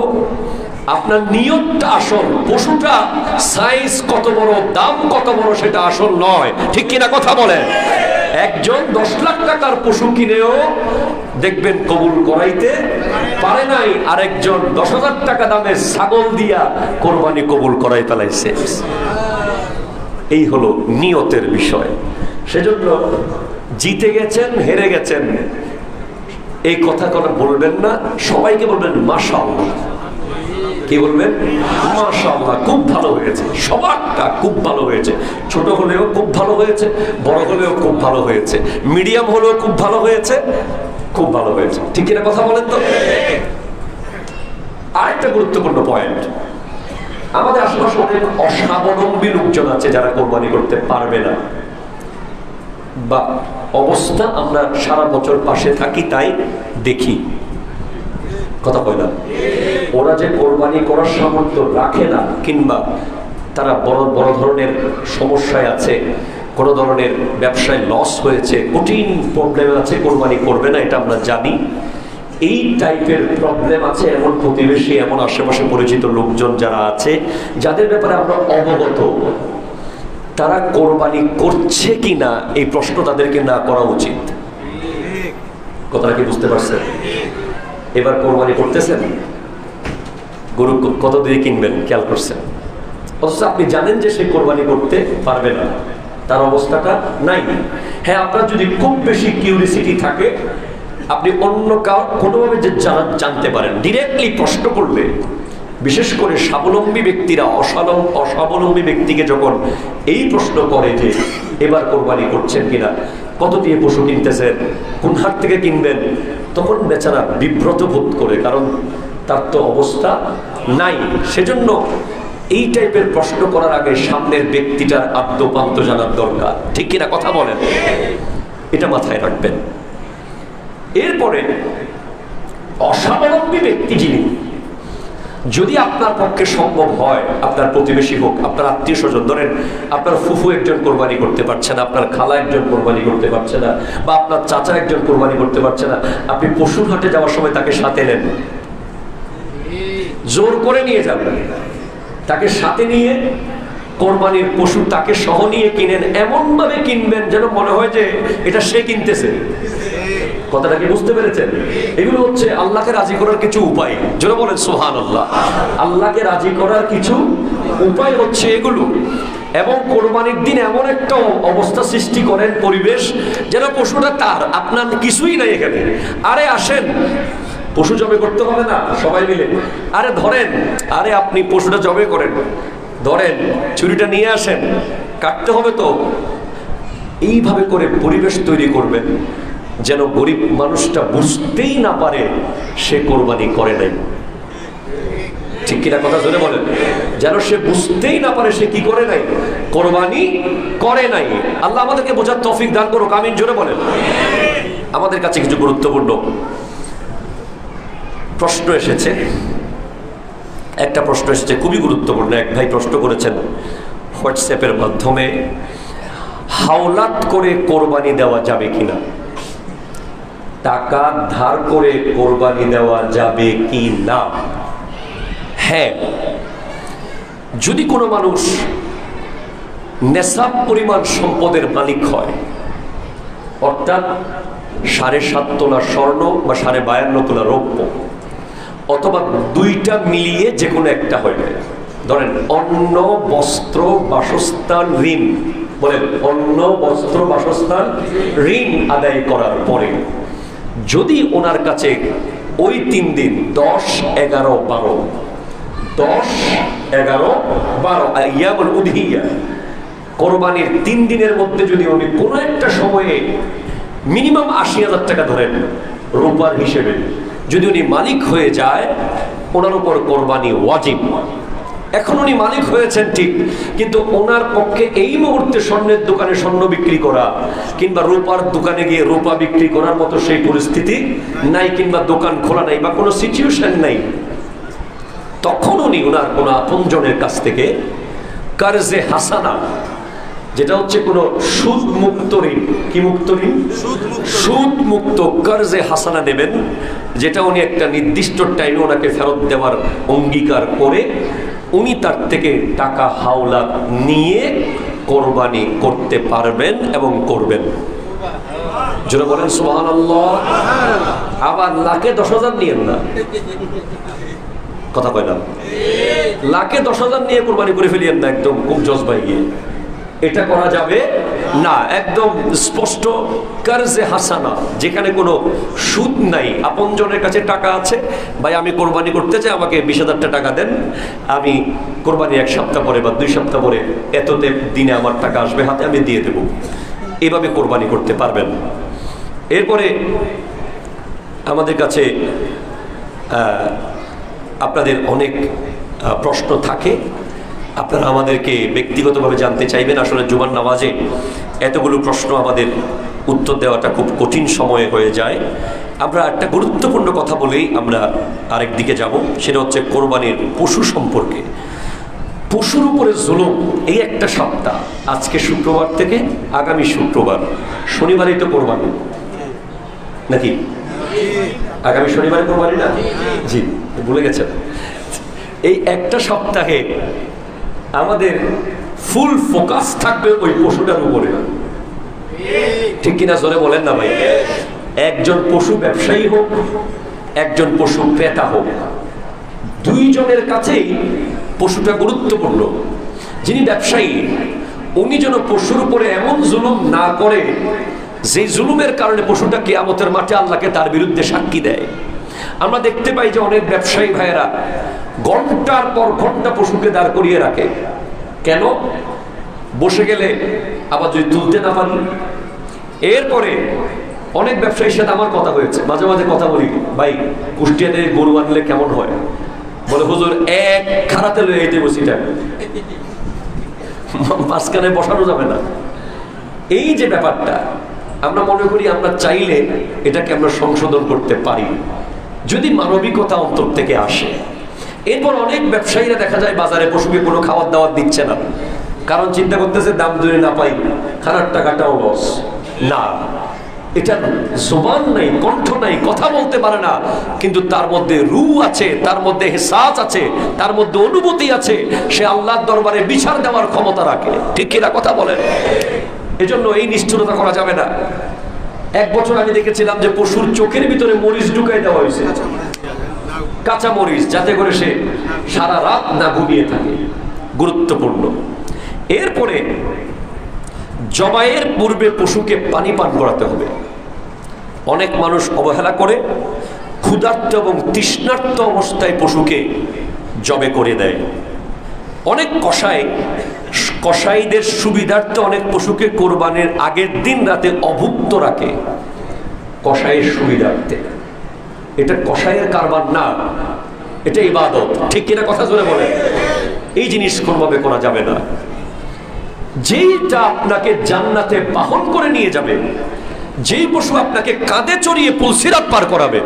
আপনার নিয়তটা আসল, পশুটা সাইজ কত বড়, দাম কত বড় সেটা আসল নয়, ঠিক কিনা কথা বলে। একজন 10 লাখ টাকার পশু কিনেও দেখবেন কবুল করাইতে পারে নাই, আরেকজন 10,000 টাকা দামের ছাগল দিয়া কোরবানি কবুল করাই ফেলাইছে। এই হলো নিয়তের বিষয়। সেজন্য জিতে গেছেন হেরে গেছেন এই কথা কোনো বলবেন না, সবাইকে বলবেন মাশাআল্লাহ। কি বলবেন? মাশাআল্লাহ, খুব ভালো হয়েছে, সবারটা খুব ভালো হয়েছে, ছোট হলেও খুব ভালো হয়েছে, বড় হলেও খুব ভালো হয়েছে, মিডিয়াম হলেও খুব ভালো হয়েছে, খুব ভালো হয়েছে। ঠিক কিনা কথা বলেন তো? আরেকটা গুরুত্বপূর্ণ পয়েন্ট, আমাদের আশেপাশে অনেক অস্বাবলম্বী লোকজন আছে যারা কোরবানি করতে পারবে না, বা অবস্থা আমরা সারা বছর পাশে থাকি তাই দেখি, কথা কয় না, ওরা যে কোরবানি করার সামর্থ্য রাখে না, কিংবা তারা বড় বড় ধরনের সমস্যায় আছে, কোনো ধরনের ব্যবসায় লস হয়েছে, কঠিন প্রবলেম আছে, কোরবানি করবে না, এটা আমরা জানি। এই টাইপের প্রবলেম আছে এমন প্রতিবেশী, এমন আশেপাশে পরিচিত লোকজন যারা আছে, যাদের ব্যাপারে আমরা অবগত, তারা কোরবানি করছে কিনা এই প্রশ্ন তাদেরকে না করা উচিত। কথাটা কি বুঝতে পারছেন? এবার কোরবানি করতেছেন, গরু কত দিয়ে কিনবেন খেয়াল করছেন, অথচ আপনি জানেন যে সে কোরবানি করতে পারবে না, তার অবস্থাটা নাই। হ্যাঁ, আপনার যদি খুব বেশি কিউরিসিটি থাকে, আপনি অন্য কোনোভাবে যে জানতে পারেন, ডিরেক্টলি প্রশ্ন করলে, বিশেষ করে স্বাবলম্বী ব্যক্তিরা অস্বাবলম্বী ব্যক্তিকে যখন এই প্রশ্ন করে যে এবার কোরবানি করছেন কিনা, কত দিয়ে পশু কিনতেছেন, কোন হাট থেকে কিনবেন, তখন বেচারা বিব্রত বোধ করে, কারণ তার তো অবস্থা নাই। সেজন্য এই টাইপের প্রশ্ন করার আগে সামনের ব্যক্তিটার আদ্যপান্ত জানার দরকার। ঠিক কিনা কথা বলেন? এটা মাথায় রাখবেন। এরপরে অস্বাবলম্বী ব্যক্তি যিনি, যদি আপনার পক্ষে সম্ভব হয়, আপনার প্রতিবেশী হোক, আপনার আত্মীয় স্বজন, ধরেন আপনার ফুফু একজন কোরবানি করতে পারছে না, আপনার খালা একজন কোরবানি করতে পারছে না, বা আপনার চাচা একজন কোরবানি করতে পারছে না, আপনি পশুর হাটে যাওয়ার সময় তাকে সাথে নেন, জোর করে নিয়ে যাবেন, তাকে সাথে নিয়ে কোরবানির পশু তাকে সহ নিয়ে কিনেন, এমন ভাবে কিনবেন যেন মনে হয় যে এটা সে কিনতেছে। কথাটা কি বুঝতে পেরেছেন? এগুলো হচ্ছে আল্লাহকে রাজি করার কিছু উপায়। যারা বলেন সুবহানাল্লাহ, আল্লাহকে রাজি করার কিছু উপায় হচ্ছে এগুলো। এবং কোরবানির দিন এমন একটা অবস্থা সৃষ্টি করেন, পরিবেশ, যেন পশুটা তার, আপনার কিছুই নাই এখানে। আরে আসেন, পশু জবে করতে হবে না, সবাই মিলে, আরে ধরেন, আরে আপনি পশুটা জবে করেন, ধরেন ছুরিটা নিয়ে আসেন, কাটতে হবে তো। এইভাবে করে পরিবেশ তৈরি করবেন যেন গরিব মানুষটা বুঝতেই না পারে সে কোরবানি করে নাই। ঠিক কিনা কথা জোরে বলেন? যেন সে বুঝতেই না পারে সে কি করে নাই, কোরবানি করে নাই। আল্লাহ আমাদেরকে বোঝার তৌফিক দান করুক, আমিন জোরে বলেন। আমাদের কাছে কিছু গুরুত্বপূর্ণ প্রশ্ন এসেছে, একটা প্রশ্ন এসেছে খুবই গুরুত্বপূর্ণ। এক ভাই প্রশ্ন করেছেন হোয়াটসঅ্যাপের মাধ্যমে, হাওলাত করে কোরবানি দেওয়া যাবে কিনা, টাকা ধার করে কোরবানি দেওয়া যাবে কি না? হ্যাঁ, যদি কোনো মানুষ নেশাব পরিমাণ সম্পদের মালিক হয়, অর্থাৎ 7.5 তোলা স্বর্ণ বা 52.5 তোলা রৌপ্য, অথবা দুইটা মিলিয়ে যে কোনো একটা হবে, ধরেন অন্ন বস্ত্র বাসস্থান ঋণ, বলেন অন্ন বস্ত্র বাসস্থান ঋণ আদায় করার পরে যদি ওনার কাছে ওই 3 দিন 10, 11, 12 10, 11, 12 ইয়ামুল উদহিয়া, কোরবানির 3 দিনের মধ্যে যদি উনি কোনো একটা সময়ে মিনিমাম 80,000 টাকা ধরেন রূপার হিসেবে, যদি উনি মালিক হয়ে যায়, ওনার উপর কোরবানি ওয়াজিব। এখন উনি মালিক হয়েছেন ঠিক, কিন্তু ওনার পক্ষে এই মুহূর্তে স্বর্ণের দোকানে স্বর্ণ বিক্রি করা কিংবা রূপার দোকানে গিয়ে রূপা বিক্রি করার মতো সেই পরিস্থিতি নাই, কিংবা দোকান খোলা নাই, বা কোনো সিচুয়েশন নাই। তখন উনি ওনার কোনো আপনজনের কাছ থেকে কারজে হাসানা, যেটা হচ্ছে কোনো সুদ মুক্ত ঋণ, কি মুক্ত ঋণ? সুদ মুক্ত কারজে হাসানা নেবেন, যেটা উনি একটা নির্দিষ্ট টাইমে ওনাকে ফেরত দেওয়ার অঙ্গীকার করে উনি তার থেকে টাকা হাওলাত নিয়ে কোরবানি করতে পারবেন এবং করবেন। যারা বলেন সুবহানাল্লাহ। আবার লাখে 10,000 নিয়েন না, কথা কয় না, লাখে 10,000 নিয়ে কোরবানি করে ফেলিয়েন না একদম খুব জজবাই গিয়ে। এটা করা যাবে না। একদম স্পষ্ট কারজে হাসানা, যেখানে কোনো সুদ নাই। আপনজনের কাছে টাকা আছে, ভাই আমি কোরবানি করতে চাই, আমাকে 20,000 টাকা দেন, আমি কোরবানি 1 সপ্তাহ পরে বা 2 সপ্তাহ পরে এততে দিনে আমার টাকা আসবে হাতে, আমি দিয়ে দেব। এভাবে কোরবানি করতে পারবেন। এরপরে আমাদের কাছে আপনাদের অনেক প্রশ্ন থাকে, আপনারা আমাদেরকে ব্যক্তিগতভাবে জানতে চাইবেন। আসলে জুমার নামাজে এতগুলো প্রশ্ন আমাদের উত্তর দেওয়াটা খুব কঠিন সময় হয়ে যায়। আমরা একটা গুরুত্বপূর্ণ কথা বলেই আমরা আরেক দিকে যাব, সেটা হচ্ছে কোরবানির পশু সম্পর্কে। পশুর উপরে জুলুম এই একটা সপ্তাহ, আজকে শুক্রবার থেকে আগামী শুক্রবার, শনিবারই তো কোরবানি নাকি? আগামী শনিবারে কোরবানি না? জি, ভুলে গেছেন। এই একটা সপ্তাহে আমাদের ফুল ফোকাস থাকবে ওই পশুটার উপরে, ঠিক কিনা? জোরে বলেন না ভাই। একজন পশু ব্যবসায়ী হোক, একজন পশু ক্রেতা হোক, দুইজনের কাছেই পশুটা গুরুত্বপূর্ণ। যিনি ব্যবসায়ী, উনি যেন পশুর উপরে এমন জুলুম না করে যে জুলুমের কারণে পশুটা কিয়ামতের মাঠে আল্লাহকে তার বিরুদ্ধে সাক্ষী দেয়। আমরা দেখতে পাই যে অনেক ব্যবসায়ী ভাইয়েরা ঘন্টার পর ঘন্টা পশুকে দাঁড় করিয়ে রাখে। কেন? বসে গেলে আবার যদি তুলতে না পারি। এরপরে অনেক ব্যবসায়ীর সাথে আমার কথা হয়েছে, মাঝে মাঝে কথা বলি, ভাই কুষ্টিয়াতে গরু আনলে কেমন হয়? বলে হুজুর এক খারাতে লয়ে এইতে বসিটা, মাঝখানে বসানো যাবে না। এই যে ব্যাপারটা, আমরা মনে করি আমরা চাইলে এটাকে আমরা সংশোধন করতে পারি যদি মানবিকতা অন্তর থেকে আসে। এরপর অনেক ব্যবসায়ীরা দেখা যায় বাজারে পশুকে কোনো খাবার দাবার দিচ্ছে না, কারণ চিন্তা করতেছে দাম যদি না পাই খানার টাকাটাও লস। না, এটা জবান নাই, কণ্ঠ নাই, কথা বলতে পারে না, কিন্তু তার মধ্যে রূহ আছে, তার মধ্যে এহসাস আছে, তার মধ্যে অনুভূতি আছে। সে আল্লাহর দরবারে বিচার দেওয়ার ক্ষমতা রাখে, ঠিক কিনা কথা বলেন? এজন্য এই নিষ্ঠুরতা করা যাবে না। 1 বছর আমি দেখেছিলাম যে পশুর চোখের ভিতরে মরিচ ঢুকাই দেওয়া হয়েছে, কাঁচা মরিচ, যাতে করে সে সারা রাত না ঘুমিয়ে থাকে। গুরুত্বপূর্ণ। এরপরে জবাইয়ের পূর্বে পশুকে পানি পান করাতে হবে। অনেক মানুষ অবহেলা করে ক্ষুধার্ত এবং তৃষ্ণার্ত অবস্থায় পশুকে জবে করে দেয়। অনেক কসাইদের সুবিধার্থে অনেক পশুকে কোরবানির আগের দিন রাতে অভুক্ত রাখে, কসাইয়ের সুবিধার্থে। এটা কসাইয়ের কারবার না, এটা ইবাদত, ঠিক কিনা কথা জোরে বলে? এই জিনিস কোনোভাবে করা যাবে না। যেইটা আপনাকে জান্নাতে বাহন করে নিয়ে যাবে, যেই পশু আপনাকে কাঁধে চড়িয়ে পুলসিরাত পার করাবে,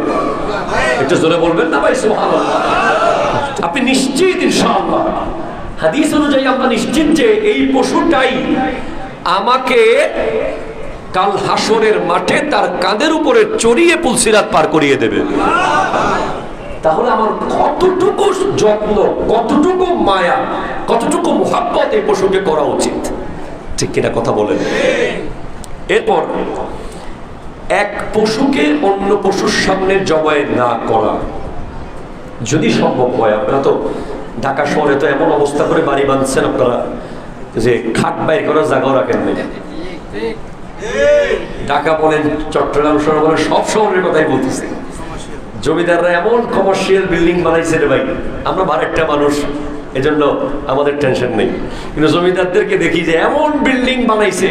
এটা জোরে বলবেন না ভাই সুবহানাল্লাহ? আপনি নিশ্চিত ইনশাআল্লাহ, হাদিস অনুযায়ী আমরা নিশ্চিত যে এই পশুটাই আমাকে কাল হাসরের মাঠে তার কাঁধের উপরে চড়িয়ে পুলসিরাত পার করিয়ে দেবে। তাহলে আমার কতটুকু যত্ন, কতটুকু মায়া, কতটুকু মুহাব্বত এই পশুকে করা উচিত, ঠিক কিনা কথা বলেন? এরপর এক পশুকে অন্য পশুর সামনে জবাই না করা, যদি সম্ভব হয়। আপনারা তো ঢাকা শহরে তো এমন অবস্থা করে বাড়ি বাঁধছেন আপনারা যে খাট বাইর করার জায়গাও রাখেন নাই। ঢাকা বলেন, চট্টগ্রাম শহর বলেন, সব শহরের কথাই বলতেছে। জমিদাররা এমন কমার্শিয়াল বিল্ডিং বানাইছে রে ভাই, আমরা বারেকটা মানুষ, এজন্য আমাদের টেনশন নেই। কিন্তু জমিদারদেরকে দেখি যে এমন বিল্ডিং বানাইছে,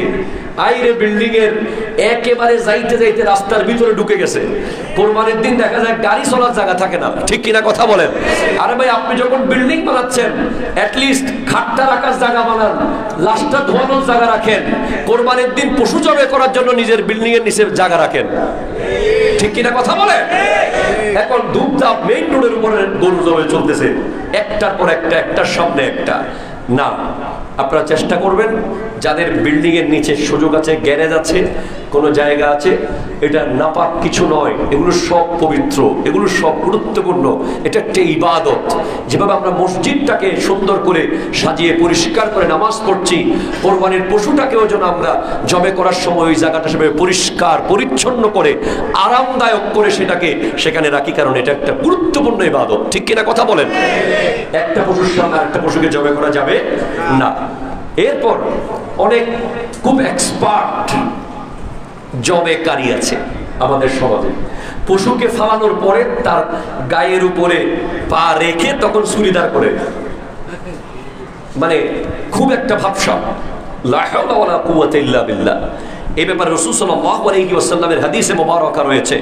আইরে বিল্ডিং এর একেবারে যাইতে যাইতে রাস্তার ভিতরে ঢুকে গেছে। কোরবানির দিন দেখা যায় গাড়ি চলার জায়গা থাকে না, ঠিক কিনা কথা বলেন? আরে ভাই, আপনি যখন বিল্ডিং বানাচ্ছেন অ্যাটলিস্ট খাটটা রাখার জায়গা বানান, লাশটা ধোয়ানোর জায়গা রাখেন। কোরবানির দিন পশু জবাই করার জন্য নিজের বিল্ডিং এর নিচে জায়গা রাখেন, ঠিক কিনা কথা বলে? এখন ধূপধাপ মেইন রোডের উপরে গরু জবাই চলতেছে, একটার পর একটা, একটার সামনে একটা। না, আপনারা চেষ্টা করবেন যাদের বিল্ডিং এর নিচে সুযোগ আছে, গ্যারেজ আছে, কোনো জায়গা আছে, এটা নাপাক কিছু নয়, এগুলো সব পবিত্র, এগুলো সব গুরুত্বপূর্ণ। এটা একটা ইবাদত। যেভাবে আমরা মসজিদটাকে সুন্দর করে সাজিয়ে পরিষ্কার করে নামাজ পড়ছি, কোরবানির পশুটাকেও যেন আমরা জবে করার সময় ওই জায়গাটা সেভাবে পরিষ্কার পরিচ্ছন্ন করে আরামদায়ক করে সেটাকে সেখানে রাখি, কারণ এটা একটা গুরুত্বপূর্ণ ইবাদত, ঠিক কিনা কথা বলেন? একটা পশুর সামনে একটা পশুকে জবে করা যাবে না। এরপর অনেক খুব এক্সপার্ট জবেকারী আছে আমাদের সমাজে। পশুকে ফালানোর পরে তার গায়ের উপরে পা রেখে তখন ছুরিদার করে, মানে খুব একটা ভাবসাব। লা হাওলা ওয়ালা কুওয়াতা ইল্লা বিল্লাহ। এই ব্যাপারে রাসূল সাল্লাল্লাহু আলাইহি ওয়াসাল্লামের হাদিসে মুবারাকা রয়েছে।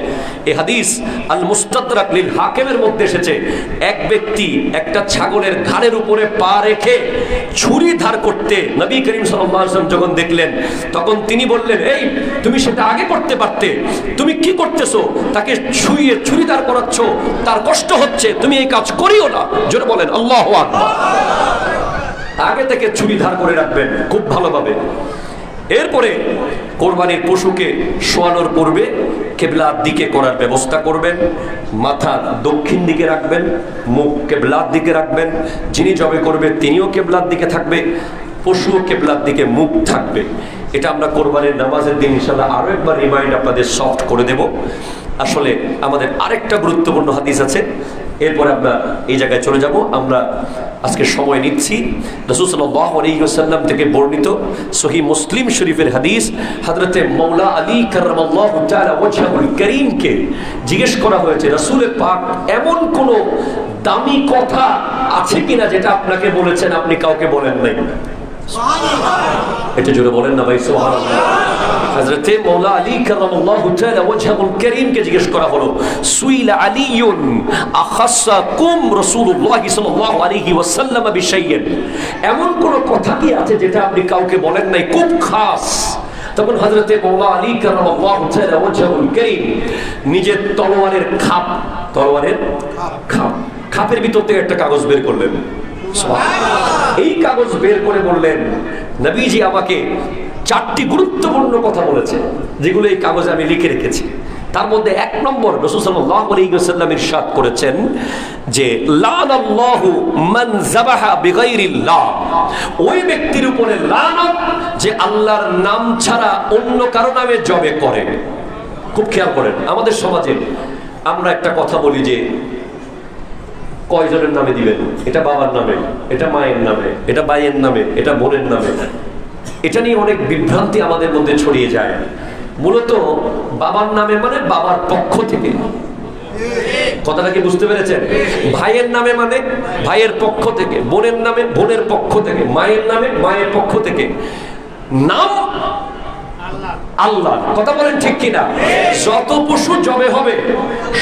এই হাদিস আল মুস্তাদরাক লিল হাকিমের মধ্যে এসেছে। এক ব্যক্তি একটা ছাগলের ঘাড়ের উপরে পা রেখে ছুরি ধার করতে নবী করিম সাল্লাল্লাহু আলাইহি ওয়াসাল্লাম যখন দেখলেন, তখন তিনি বললেন, এই তুমি সেটা আগে করতে পারতে, তুমি কি করতেছো? তাকে ছুঁয়ে ছুরি ধার করাচ্ছ, তার কষ্ট হচ্ছে, তুমি এই কাজ করিও না। জোরে বলেন আল্লাহু আকবার। আগে থেকে ছুরি ধার করে রাখবেন খুব ভালোভাবে। এরপরে কোরবানির পশুকে শোয়ানোর পূর্বে কেবলার দিকে করার ব্যবস্থা করবেন। মাথা দক্ষিণ দিকে রাখবেন, মুখ কেবলার দিকে রাখবেন। যিনি জবে করবে তিনিও কেবলার দিকে থাকবে, পশুও কেবলার দিকে মুখ থাকবে। এটা আমরা কোরবানির নামাজের দিন ইনশাআল্লাহ আরো একবার রিমাইন্ড আপনাদের সফট করে দেব। আসলে আমাদের আরেকটা গুরুত্বপূর্ণ হাদিস আছে, এরপরে আমরা এই জায়গায় চলে যাব। আমরা আজকে সময় নিচ্ছি রাসূল সাল্লাল্লাহু আলাইহি ওয়াসাল্লাম থেকে বর্ণিত সহিহ মুসলিম শরীফের হাদিস। হযরতে মাওলা আলী কাররামাল্লাহু তাআলা ওয়াজহুল কারীমকে জিজ্ঞেস করা হয়েছে, রাসূলের পাক এমন কোন দামি কথা আছে কিনা যেটা আপনাকে বলেছেন আপনি কাউকে বলেন নাই? এটা জোরে বলেন না ভাই সুবহানাল্লাহ। হযরতে মাওলা আলী কাররামাল্লাহু তাআলা ওয়াজহুল কারীমকে জিজ্ঞেস করা হলো, সুইলা আলীউন আখাসাকুম রাসূলুল্লাহ সাল্লাল্লাহু আলাইহি ওয়াসাল্লাম বিশাইইন, এমন কোন কথা কি আছে যেটা আপনি কাউকে বলেন নাই, খুব খাস? তখন হযরতে মাওলা আলী কাররামাল্লাহু তাআলা ওয়াজহুল কারীম নিজের তলোয়ারের খাপের ভিতর থেকে একটা কাগজ বের করলেন। এই কাগজ বের করে বললেন, নবীজি আমাকে 4টি গুরুত্বপূর্ণ কথা বলেছে যেগুলো এই কাগজে আমি লিখে রেখেছি। তার মধ্যে 1 নম্বর রাসূল সাল্লাল্লাহু আলাইহি ওয়াসাল্লাম ইরশাদ করেছেন যে লানাল্লাহু মান যাবাহা বিগাইরিল্লাহ, ওই ব্যক্তির উপরে লানত যে আল্লাহর নাম ছাড়া অন্য কারো নামে জবে করে। খুব খেয়াল করেন, আমাদের সমাজে আমরা একটা কথা বলি যে কয়জনের নামে দিবেন, এটা বাবার নামে, এটা মায়ের নামে, এটা ভাইয়ের নামে, এটা বোনের নামে। এটা নিয়ে অনেক বিভ্রান্তি আমাদের মধ্যে ছড়িয়ে যায়। মূলত বাবার নামে মানে বাবার পক্ষ থেকে, কথাটা কি বুঝতে পেরেছেন? ভাইয়ের নামে মানে ভাইয়ের পক্ষ থেকে, বোনের নামে বোনের পক্ষ থেকে, মায়ের নামে মায়ের পক্ষ থেকে। নাম আল্লাহ, কথা বলেন ঠিক কিনা? যত পশু জবে হবে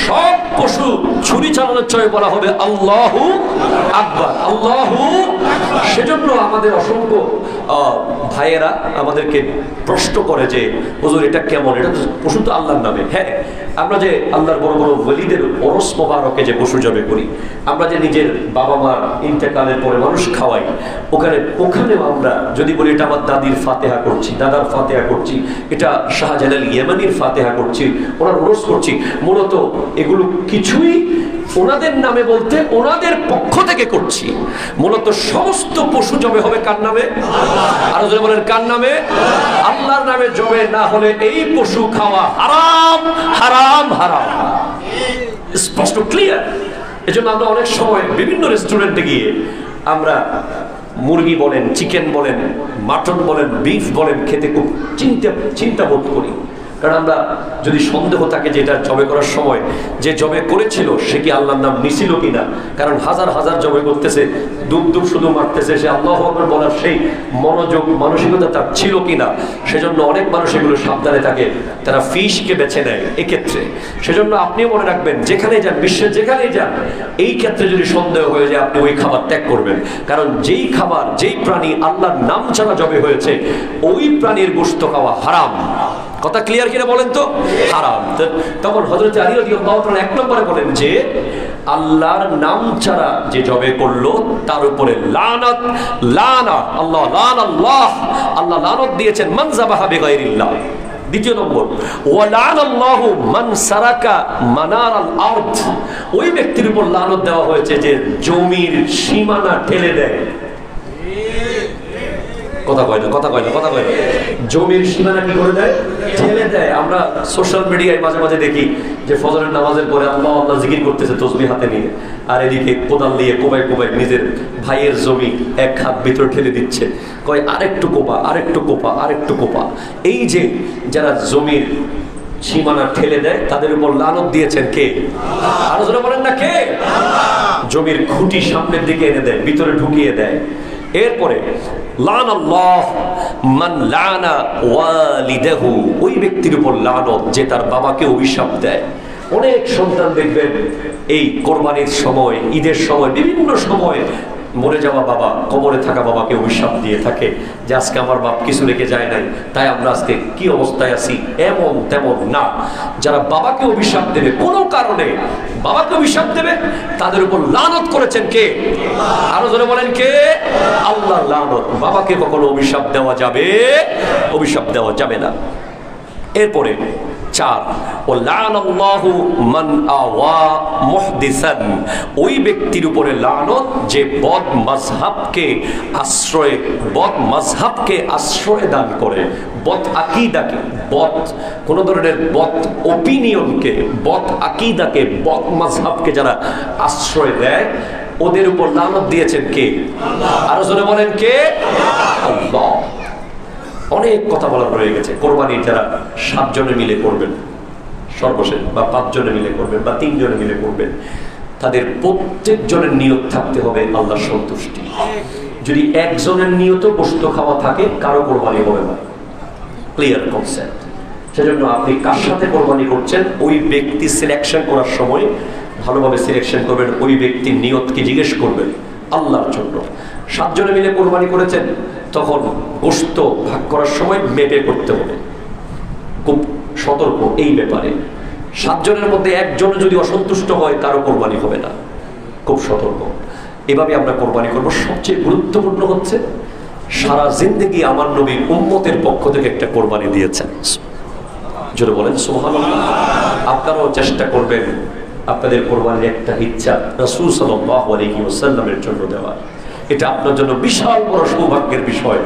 সব পশু ছুরি চালানোর চয়ে বলা হবে আল্লাহু আকবার, আল্লাহু। সেজন্য আমাদের অসংখ্য ভাইয়েরা আমাদেরকে প্রশ্ন করে যে হুজুর এটা কেমন, এটা পশু তো আল্লাহর নামে। হ্যাঁ, আমরা যে আল্লাহর বড় বড় ওলিদের ওরস মোবারকে যে পশু জবে করি, আমরা যে নিজের বাবা মার ইন্তেকালের পরে মানুষ খাওয়াই, ওখানেও আমরা যদি বলি এটা আমার দাদির ফাতেহা করছি, দাদার ফাতেহা করছি, এটা শাহজালাল ইয়ামানির ফাতেহা করছি, ওনার ওরস করছি, মূলত এগুলো কিছুই ওনাদের নামে বলতে ওনাদের পক্ষ থেকে করছি। মূলত সমস্ত পশু জবে হবে কার নামে? আরো জোরে বলেন কার নামে? আল্লাহর নামে জবে না হলে এই পশু খাওয়া হারাম, হারাম, হারাম। স্পষ্ট, ক্লিয়ার? এজন্য আমরা অনেক সময় বিভিন্ন রেস্টুরেন্টে গিয়ে আমরা মুরগি বলেন, চিকেন বলেন, মাটন বলেন, বিফ বলেন, খেতে খুব চিন্তা বোধ করি। কারণ আমরা যদি সন্দেহ থাকে যে এটা জবে করার সময় যে জবে করেছিল সে কি আল্লাহর নাম নিছিল কিনা, কারণ হাজার হাজার জবে করতেছে, দুধ শুধু মারতেছে, সে আল্লাহু আকবার বলার সেই মনোযোগ মানসিকতা তার ছিল কিনা। সেজন্য অনেক মানুষ এগুলো সাবধানে থাকে, তারা ফিশকে বেছে নেয় এক্ষেত্রে। সেজন্য আপনিও মনে রাখবেন, যেখানে যান, বিশ্বের যেখানেই যান, এই ক্ষেত্রে যদি সন্দেহ হয়ে যায় আপনি ওই খাবার ত্যাগ করবেন। কারণ যেই খাবার, যেই প্রাণী আল্লাহর নাম ছাড়া জবে হয়েছে ওই প্রাণীর গোশত খাওয়া হারাম। কথা ক্লিয়ার কিনা বলেন তো? হারাম। তখন হযরত আলী রাদিয়াল্লাহু তাআলা 1 নম্বরে বলেন যে আল্লাহর নাম ছাড়া যে জবে করলো তার উপরে লানত, লানা আল্লাহ, লানাল্লাহ, আল্লাহ লানত দিয়েছেন মান যাবাহা বিগাইরিল্লাহ। 2 নম্বর, ওয়া লানাল্লাহু মান সারাকা মানারাল আরদ, ওই ব্যক্তির উপর লানত দেওয়া হয়েছে যে জমির সীমানা ঠেলে দেয়। কথা কয় না, কথা কয় না, কথা কয় না। জমির সীমানা কি করে দেয়? ঠেলে দেয়। আমরা সোশ্যাল মিডিয়ায় মাঝে মাঝে দেখি যে ফজরের নামাজের পরে আল্লাহ আল্লাহ জিকির করতেছে তসবিহ হাতে নিয়ে, আর এদিকে কোদাল দিয়ে কোবাই কোবাই নিজের ভাইয়ের জমি এক হাত ভিতরে ঠেলে দিচ্ছে, কয় আরেকটু কোপা, আরেকটু কোপা, আরেকটু কোপা। এই যে যারা জমির সীমানা ঠেলে দেয় তাদের উপর লানত দিয়েছেন কে? আরো জোরে বলেন না কে? জমির খুঁটি সামনের দিকে এনে দেয়, ভিতরে ঢুকিয়ে দেয়। এরপরে লানাল্লাহ মান লানা ওয়ালিদাহু, ওই ব্যক্তির উপর লানত যে তার বাবাকে অভিশাপ দেয়। অনেক সন্তান দেখবেন এই কোরবানির সময়, ঈদের সময়, বিভিন্ন সময় মরে যাওয়া বাবা, কবরে থাকা বাবাকে অভিশাপ দিয়ে থাকে যে আজকে আমার বাপ কিছু রেখে যায় নাই, তাই আমরা আজকে কি অবস্থায় আছি। এমন তেমন না, যারা বাবাকে অভিশাপ দেবে কোনো কারণে, বাবাকে অভিশাপ দেবে, তাদের উপর লানত করেছেন কে? আরো জোরে বলেন কে? আল্লাহ লানত। বাবাকে কখনো অভিশাপ দেওয়া যাবে? অভিশাপ দেওয়া যাবে না। এরপরে 4, ও লানাল্লাহু মান আওয়া মুহদিসান, ওই ব্যক্তির উপরে লানত যে বদ মাযহাবকে আশ্রয় দান করে, বদ আকীদাকে, বদ কোন ধরনের বদ ওপিনিয়নকে, বদ আকীদাকে, বদ মাযহাবকে যারা আশ্রয় দেয়, ওদের উপর লানত দিয়েছেন কে? আরো জোরে বলেন কে? আল্লাহ। অনেক কথা বলা রয়ে গেছে। কোরবানি যারা 7 জনে মিলে করবেন সর্বশেষ, বা 5 জনে মিলে করবেন, বা 3 জনে মিলে করবেন, তাদের প্রত্যেক জনের নিয়ত থাকতে হবে আল্লাহর সন্তুষ্টি। যদি একজনের নিয়ত গোশত খাওয়া থাকে, কারো কোরবানি হবে না। Clear concept. সেজন্য আপনি কার সাথে কোরবানি করছেন, ওই ব্যক্তি সিলেকশন করার সময় ভালোভাবে সিলেকশন করবেন। ওই ব্যক্তির নিয়তকে জিজ্ঞেস করবেন আল্লাহর জন্য। 7 জনে মিলে কোরবানি করেছেন, তখন গোশত ভাগ করার সময় মেপে করতে হবে। খুব সতর্ক এই ব্যাপারে। 7 জনের মধ্যে একজন যদি অসন্তুষ্ট হয়, কারো কোরবানি হবে না। খুব সতর্ক। এভাবে আমরা কোরবানি করব। সবচেয়ে গুরুত্বপূর্ণ হচ্ছে সারা জিন্দেগি আমার নবী উম্মতের পক্ষ থেকে একটা কোরবানি দিয়েছেন। জোরে বলেন সুবহানাল্লাহ। আপনারাও চেষ্টা করবেন আপনাদের কোরবানির একটা ইচ্ছা রাসূল সাল্লাল্লাহু আলাইহি ওয়াসাল্লামের জন্য দেওয়া। এটা আপনার জন্য বিশাল বড় সৌভাগ্যের বিষয়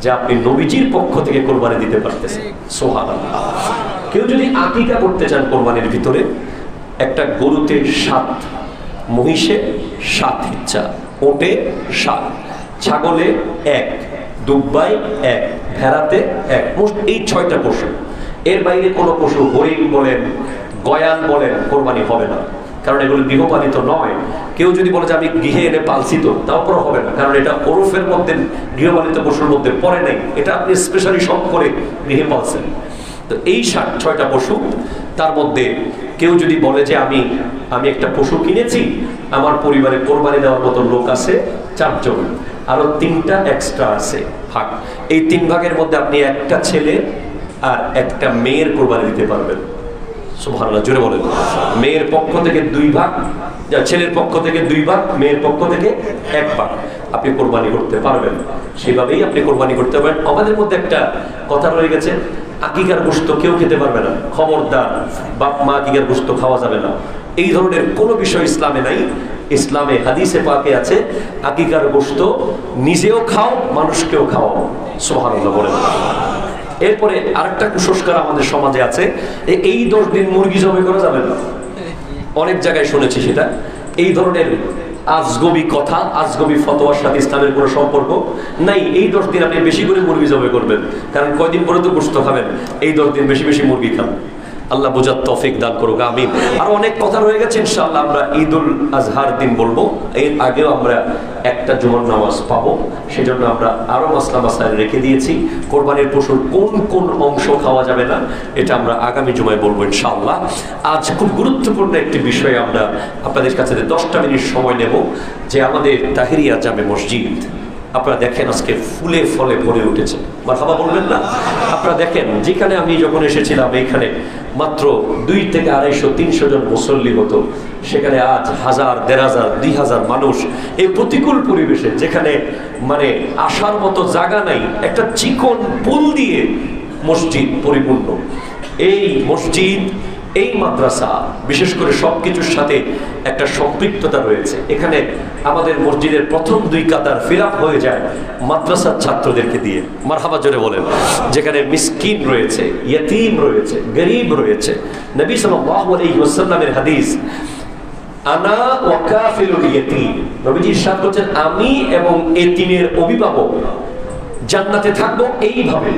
যে আপনি নবীজির পক্ষ থেকে কোরবানি দিতে পারতেছেন। সুবহানাল্লাহ। কেউ যদি আকীকা করতে চান কোরবানির ভিতরে, একটা গরুতে 7, মহিষে 7 ইচ্ছা, ওটে 7, ছাগলে 1, দুব্বাই 1, ভেড়াতে 1, মোট এই 6টা পশু। এর বাইরে কোনো পশু, হরিণ বলেন, গয়াল বলেন, কোরবানি হবে না, কারণ এগুলো গৃহপালিত নয়। কেউ যদি বলে যে আমি গৃহে এনে পালছি, তো তাও পরে হবে না, কারণ এটা ওরফের মধ্যে গৃহপালিত পশুর মধ্যে পড়ে নাই। এটা আপনি স্পেশালি শখ করে গৃহে পালছেন। তো এই 6টা পশু, তার মধ্যে কেউ যদি বলে যে আমি একটা পশু কিনেছি, আমার পরিবারে কোরবানি দেওয়ার মতো লোক আছে 4 জন, আরো 3টা এক্সট্রা আছে ভাগ। এই 3 ভাগের মধ্যে আপনি একটা ছেলে আর একটা মেয়ের কোরবানি দিতে পারবেন। সুবহানাল্লাহ, জোরে বলেন। মেয়ের পক্ষ থেকে 2 ভাগ, ছেলের পক্ষ থেকে 2 ভাগ, মেয়ের পক্ষ থেকে 1 ভাগ আপনি কোরবানি করতে পারবেন। সেভাবেই আপনি কোরবানি করতে পারবেন। আমাদের মধ্যে একটা কথা রয়ে গেছে, আকীকার গোশত কেউ খেতে পারবে না, খবরদার, বাপ মা আকীকার গোশত খাওয়া যাবে না। এই ধরনের কোনো বিষয় ইসলামে নাই। ইসলামে হাদিসে পাকে আছে, আকীকার গোশত নিজেও খাও, মানুষকেও খাওয়াও। সুবহানাল্লাহ বলেন। এরপরে আরেকটা কুসংস্কার আমাদের সমাজে আছে, এই 10 দিন মুরগি জবাই করা যাবে না। অনেক জায়গায় শুনেছি সেটা। এই ধরনের আজগবি কথা, আজগবি ফতোয়ার সাথে ইসলামের কোনো সম্পর্ক নাই। এই 10 দিন আপনি বেশি করে মুরগি জবাই করবেন, কারণ কয়দিন পরে তো গোশত খাবেন। এই 10 দিন বেশি বেশি মুরগি খান। আল্লাহ বোঝার তৌফিক দান করুক, আমিন। আর অনেক কথা রয়ে গেছে, ইনশাআল্লাহ আমরা ঈদুল আজহার দিন বলবো। এর আগেও আমরা একটা জুমার নামাজ পাবো, সেজন্য আমরা আরো মাসলা মাসাইল রেখে দিয়েছি। কোরবানির পশুর কোন কোন অংশ খাওয়া যাবে না, এটা আমরা আগামী জুমায় বলবো ইনশাআল্লাহ। আজ খুব গুরুত্বপূর্ণ একটি বিষয় আমরা আপনাদের কাছে 10টা মিনিট সময় নেব, যে আমাদের তাহিরিয়া জামে মসজিদ আপনারা দেখেন আজকে ফুলে ফলে ভরে উঠেছে। মারহাবা বলবেন না? আপনারা দেখেন, যেখানে আমি যখন এসেছিলাম এইখানে মাত্র 2 থেকে 250, 300 জন মুসল্লি হতো, সেখানে আজ 1000, 1500, 2000 মানুষ। এই প্রতিকূল পরিবেশে, যেখানে মানে আসার মতো জায়গা নাই, একটা চিকন পুল দিয়ে মসজিদ পরিপূর্ণ। এই মসজিদ এই মাদ্রাসা বিশেষ করে সবকিছুর সাথে একটা সম্পৃক্ততা রয়েছে। এখানে আমাদের মসজিদের প্রথম 2 কাতার ফিল আপ হয়ে যায় মাদ্রাসার ছাত্রদেরকে দিয়ে, মারহাবা জোরে বলেন। যেখানে মিসকিন রয়েছে, ইয়তীম রয়েছে, গরিব রয়েছে। নবী সাল্লাল্লাহু আলাইহি ওয়াসাল্লামের হাদিস, আনা ওয়া কাফিলুল ইয়তীম, নবীজি ইরশাদ করেছেন আমি এবং এতিমের অভিভাবক জান্নাতে থাকবো এইভাবে।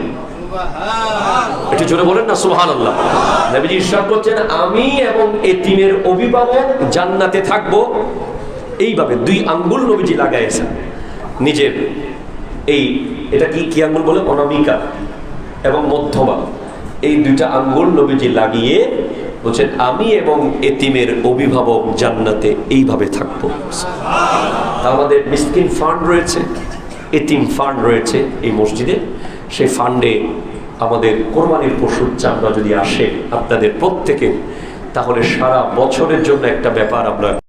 একটু জোরে বলেন না সুবহানাল্লাহ। নবীজি ইরশাদ করছেন আমি এবং এতিমের অভিভাবক জান্নাতে থাকবো এইভাবে। 2 আঙ্গুল নবীজি লাগাইছেন নিজের এই, এটা কি আঙ্গুল বলে, অনামিকা এবং মধ্যমা, এই 2টা আঙ্গুল নবীজি লাগিয়ে বলছেন আমি এবং এতিমের অভিভাবক জান্নাতে এইভাবে থাকবো। আমাদের মিসকিন ফান্ড রয়েছে, এতিম ফান্ড রয়েছে এই মসজিদে। সেই ফান্ডে আমাদের কোরবানির পশুর চামড়া যদি আসে আপনাদের প্রত্যেকে, তাহলে সারা বছরের জন্য একটা ব্যাপার আমরা